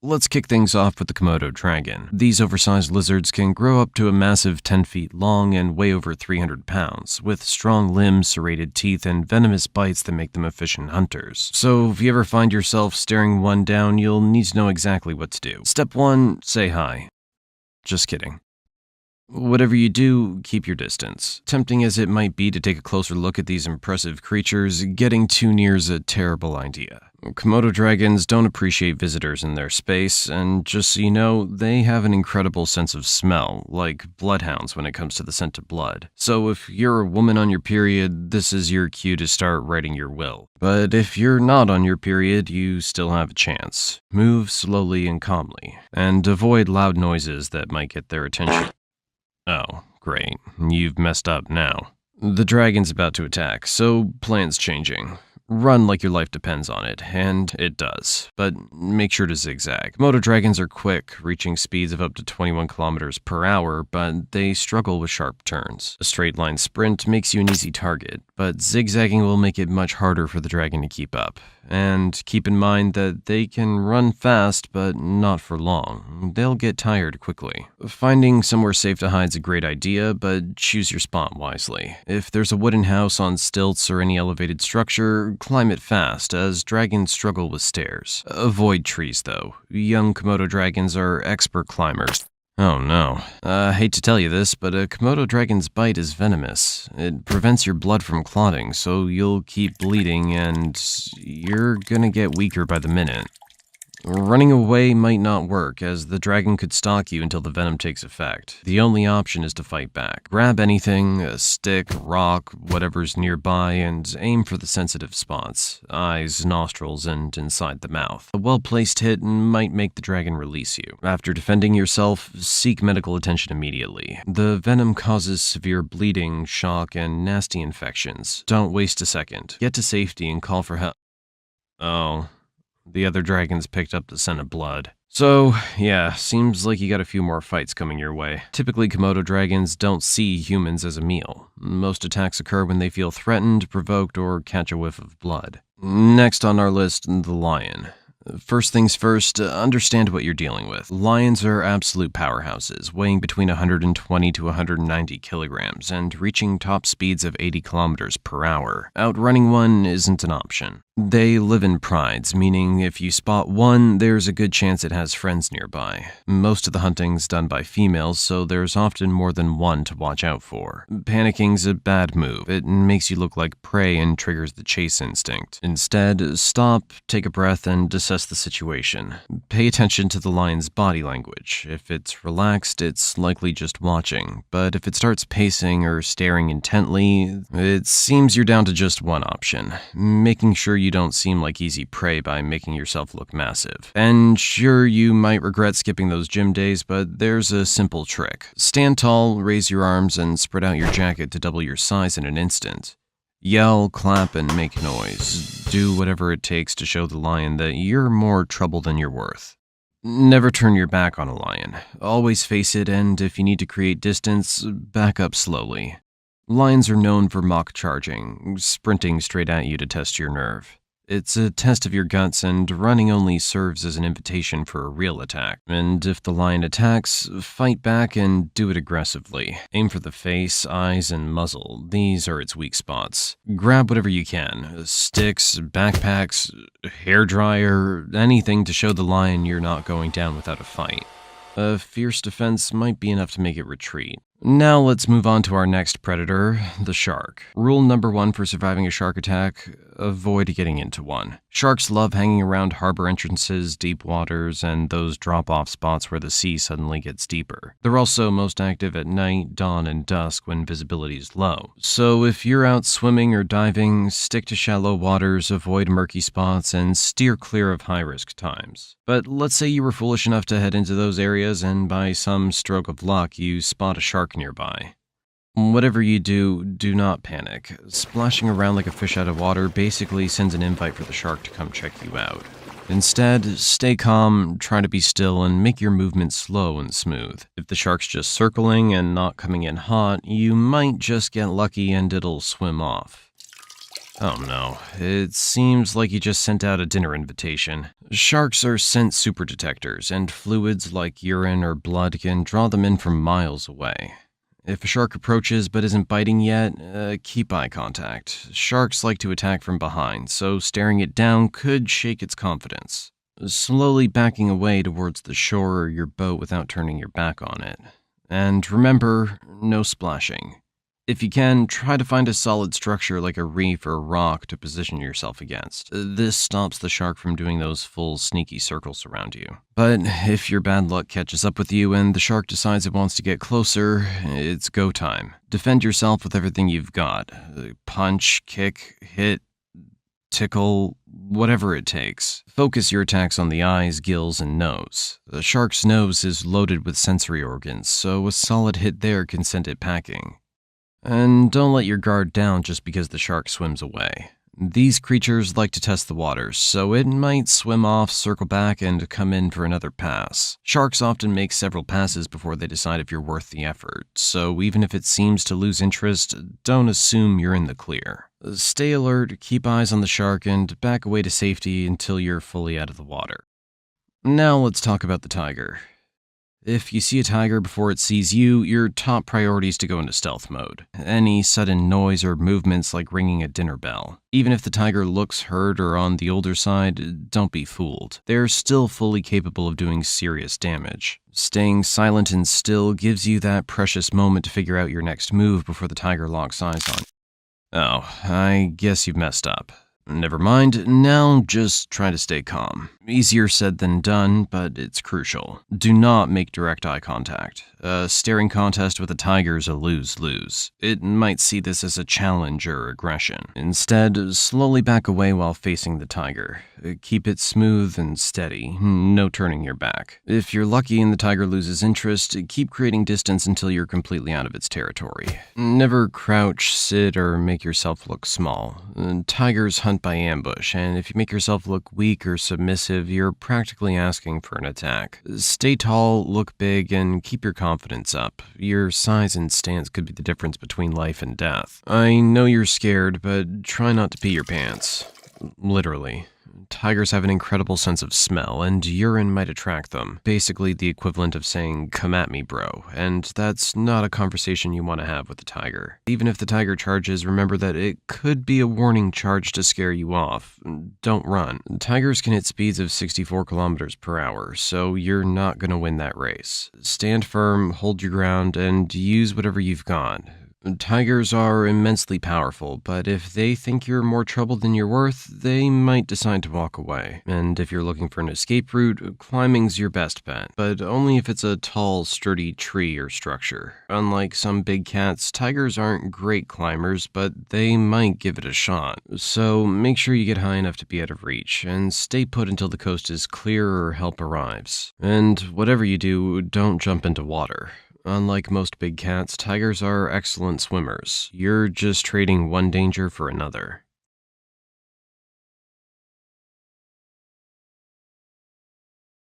Let's kick things off with the Komodo dragon. These oversized lizards can grow up to a massive 10 feet long and weigh over 300 pounds, with strong limbs, serrated teeth, and venomous bites that make them efficient hunters. So if you ever find yourself staring one down, you'll need to know exactly what to do. Step 1, say hi. Just kidding. Whatever you do, keep your distance. Tempting as it might be to take a closer look at these impressive creatures, getting too near is a terrible idea. Komodo dragons don't appreciate visitors in their space, and just so you know, they have an incredible sense of smell, like bloodhounds when it comes to the scent of blood. So if you're a woman on your period, this is your cue to start writing your will. But if you're not on your period, you still have a chance. Move slowly and calmly, and avoid loud noises that might get their attention. Oh, great. You've messed up now. The dragon's about to attack, so plan's changing. Run like your life depends on it, and it does, but make sure to zigzag. Komodo dragons are quick, reaching speeds of up to 21 kilometers per hour, but they struggle with sharp turns. A straight line sprint makes you an easy target, but zigzagging will make it much harder for the dragon to keep up. And keep in mind that they can run fast, but not for long. They'll get tired quickly. Finding somewhere safe to hide is a great idea, but choose your spot wisely. If there's a wooden house on stilts or any elevated structure, climb it fast, as dragons struggle with stairs. Avoid trees, though. Young Komodo dragons are expert climbers. Oh no. Hate to tell you this, but a Komodo dragon's bite is venomous. It prevents your blood from clotting, so you'll keep bleeding and you're gonna get weaker by the minute. Running away might not work, as the dragon could stalk you until the venom takes effect. The only option is to fight back. Grab anything, a stick, rock, whatever's nearby, and aim for the sensitive spots: eyes, nostrils, and inside the mouth. A well-placed hit might make the dragon release you. After defending yourself, seek medical attention immediately. The venom causes severe bleeding, shock, and nasty infections. Don't waste a second. Get to safety and call for help. Oh. The other dragons picked up the scent of blood. So, yeah, seems like you got a few more fights coming your way. Typically, Komodo dragons don't see humans as a meal. Most attacks occur when they feel threatened, provoked, or catch a whiff of blood. Next on our list, the lion. First things first, understand what you're dealing with. Lions are absolute powerhouses, weighing between 120 to 190 kilograms and reaching top speeds of 80 kilometers per hour. Outrunning one isn't an option. They live in prides, meaning if you spot one, there's a good chance it has friends nearby. Most of the hunting's done by females, so there's often more than one to watch out for. Panicking's a bad move. It makes you look like prey and triggers the chase instinct. Instead, stop, take a breath, and assess the situation. Pay attention to the lion's body language. If it's relaxed, it's likely just watching, but if it starts pacing or staring intently, it seems you're down to just one option: making sure you don't seem like easy prey by making yourself look massive. And sure, you might regret skipping those gym days, but there's a simple trick. Stand tall, raise your arms, and spread out your jacket to double your size in an instant. Yell, clap, and make noise. Do whatever it takes to show the lion that you're more trouble than you're worth. Never turn your back on a lion. Always face it, and if you need to create distance, back up slowly. Lions are known for mock charging, sprinting straight at you to test your nerve. It's a test of your guts, and running only serves as an invitation for a real attack. And if the lion attacks, fight back and do it aggressively. Aim for the face, eyes, and muzzle. These are its weak spots. Grab whatever you can: sticks, backpacks, hairdryer, anything to show the lion you're not going down without a fight. A fierce defense might be enough to make it retreat. Now let's move on to our next predator, the shark. Rule number 1 for surviving a shark attack: avoid getting into one. Sharks love hanging around harbor entrances, deep waters, and those drop-off spots where the sea suddenly gets deeper. They're also most active at night, dawn, and dusk when visibility is low. So if you're out swimming or diving, stick to shallow waters, avoid murky spots, and steer clear of high-risk times. But let's say you were foolish enough to head into those areas and by some stroke of luck you spot a shark nearby. Whatever you do, do not panic. Splashing around like a fish out of water basically sends an invite for the shark to come check you out. Instead, stay calm, try to be still, and make your movements slow and smooth. If the shark's just circling and not coming in hot, you might just get lucky and it'll swim off. Oh no, it seems like you just sent out a dinner invitation. Sharks are scent super detectors, and fluids like urine or blood can draw them in from miles away. If a shark approaches but isn't biting yet, keep eye contact. Sharks like to attack from behind, so staring it down could shake its confidence. Slowly backing away towards the shore or your boat without turning your back on it. And remember, no splashing. If you can, try to find a solid structure like a reef or a rock to position yourself against. This stops the shark from doing those full sneaky circles around you. But if your bad luck catches up with you and the shark decides it wants to get closer, it's go time. Defend yourself with everything you've got. Punch, kick, hit, tickle, whatever it takes. Focus your attacks on the eyes, gills, and nose. The shark's nose is loaded with sensory organs, so a solid hit there can send it packing. And don't let your guard down just because the shark swims away. These creatures like to test the waters, so it might swim off, circle back, and come in for another pass. Sharks often make several passes before they decide if you're worth the effort, so even if it seems to lose interest, don't assume you're in the clear. Stay alert, keep eyes on the shark, and back away to safety until you're fully out of the water. Now let's talk about the tiger. If you see a tiger before it sees you, your top priority is to go into stealth mode. Any sudden noise or movements like ringing a dinner bell. Even if the tiger looks hurt or on the older side, don't be fooled. They're still fully capable of doing serious damage. Staying silent and still gives you that precious moment to figure out your next move before the tiger locks eyes on you. Oh, I guess you've messed up. Never mind, now just try to stay calm. Easier said than done, but it's crucial. Do not make direct eye contact. A staring contest with a tiger is a lose-lose. It might see this as a challenge or aggression. Instead, slowly back away while facing the tiger. Keep it smooth and steady, no turning your back. If you're lucky and the tiger loses interest, keep creating distance until you're completely out of its territory. Never crouch, sit, or make yourself look small. Tigers hunt by ambush, and if you make yourself look weak or submissive, you're practically asking for an attack. Stay tall, look big, and keep your confidence up. Your size and stance could be the difference between life and death. I know you're scared, but try not to pee your pants. Literally. Tigers have an incredible sense of smell, and urine might attract them. Basically the equivalent of saying, "Come at me, bro," and that's not a conversation you want to have with a tiger. Even if the tiger charges, remember that it could be a warning charge to scare you off. Don't run. Tigers can hit speeds of 64 kilometers per hour, so you're not going to win that race. Stand firm, hold your ground, and use whatever you've got. Tigers are immensely powerful, but if they think you're more trouble than you're worth, they might decide to walk away. And if you're looking for an escape route, climbing's your best bet, but only if it's a tall, sturdy tree or structure. Unlike some big cats, tigers aren't great climbers, but they might give it a shot. So make sure you get high enough to be out of reach, and stay put until the coast is clear or help arrives. And whatever you do, don't jump into water. Unlike most big cats, tigers are excellent swimmers. You're just trading one danger for another.